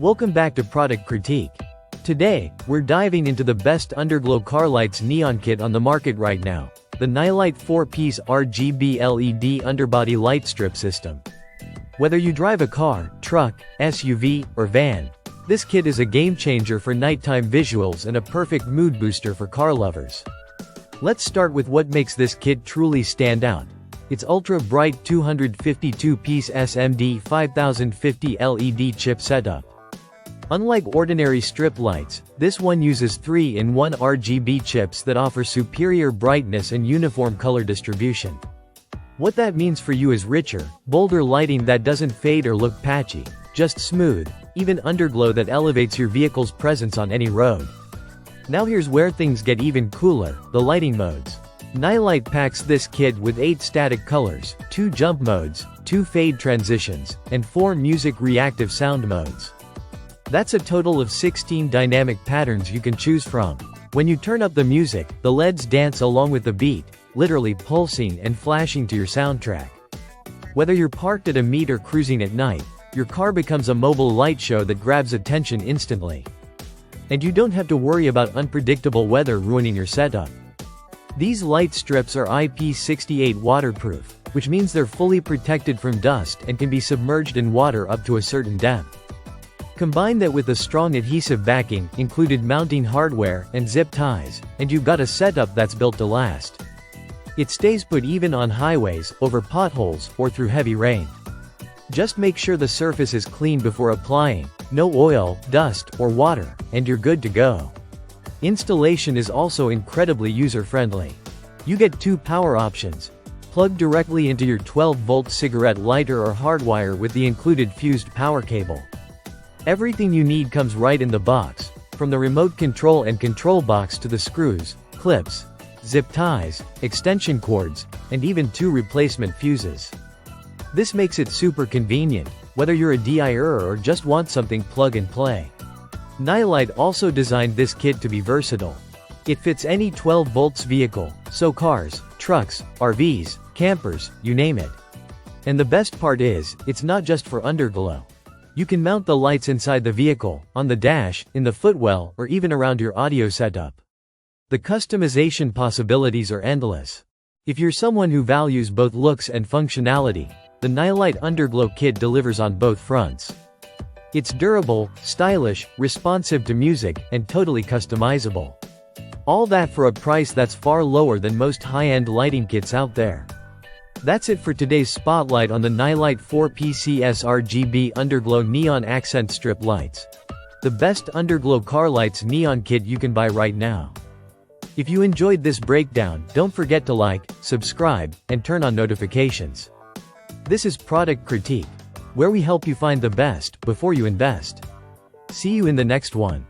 Welcome back to Product Critique. Today, we're diving into the best Underglow car lights neon kit on the market right now, the Nilight 4-piece RGB LED underbody light strip system. Whether you drive a car, truck, SUV, or van, this kit is a game changer for nighttime visuals and a perfect mood booster for car lovers. Let's start with what makes this kit truly stand out. Its ultra-bright 252-piece SMD 5050 LED chip setup. Unlike ordinary strip lights, this one uses 3-in-1 RGB chips that offer superior brightness and uniform color distribution. What that means for you is richer, bolder lighting that doesn't fade or look patchy, just smooth, even underglow that elevates your vehicle's presence on any road. Now here's where things get even cooler, the lighting modes. Nilight packs this kit with 8 static colors, 2 jump modes, 2 fade transitions, and 4 music reactive sound modes. That's a total of 16 dynamic patterns you can choose from. When you turn up the music, the LEDs dance along with the beat, literally pulsing and flashing to your soundtrack. Whether you're parked at a meet or cruising at night, your car becomes a mobile light show that grabs attention instantly. And you don't have to worry about unpredictable weather ruining your setup. These light strips are IP68 waterproof, which means they're fully protected from dust and can be submerged in water up to a certain depth. Combine that with a strong adhesive backing, included mounting hardware, and zip ties, and you've got a setup that's built to last. It stays put even on highways, over potholes, or through heavy rain. Just make sure the surface is clean before applying, no oil, dust, or water, and you're good to go. Installation is also incredibly user-friendly. You get 2 power options. Plug directly into your 12-volt cigarette lighter or hardwire with the included fused power cable. Everything you need comes right in the box, from the remote control and control box to the screws, clips, zip ties, extension cords, and even 2 replacement fuses. This makes it super convenient, whether you're a DIYer or just want something plug and play. Nilight also designed this kit to be versatile. It fits any 12 volts vehicle, so cars, trucks, RVs, campers, you name it. And the best part is, it's not just for underglow. You can mount the lights inside the vehicle, on the dash, in the footwell, or even around your audio setup. The customization possibilities are endless. If you're someone who values both looks and functionality, the Nilight Underglow kit delivers on both fronts. It's durable, stylish, responsive to music, and totally customizable. All that for a price that's far lower than most high-end lighting kits out there. That's it for today's spotlight on the Nilight 4-piece sRGB Underglow Neon Accent Strip Lights. The best Underglow car lights neon kit you can buy right now. If you enjoyed this breakdown, don't forget to like, subscribe, and turn on notifications. This is Product Critique, where we help you find the best before you invest. See you in the next one.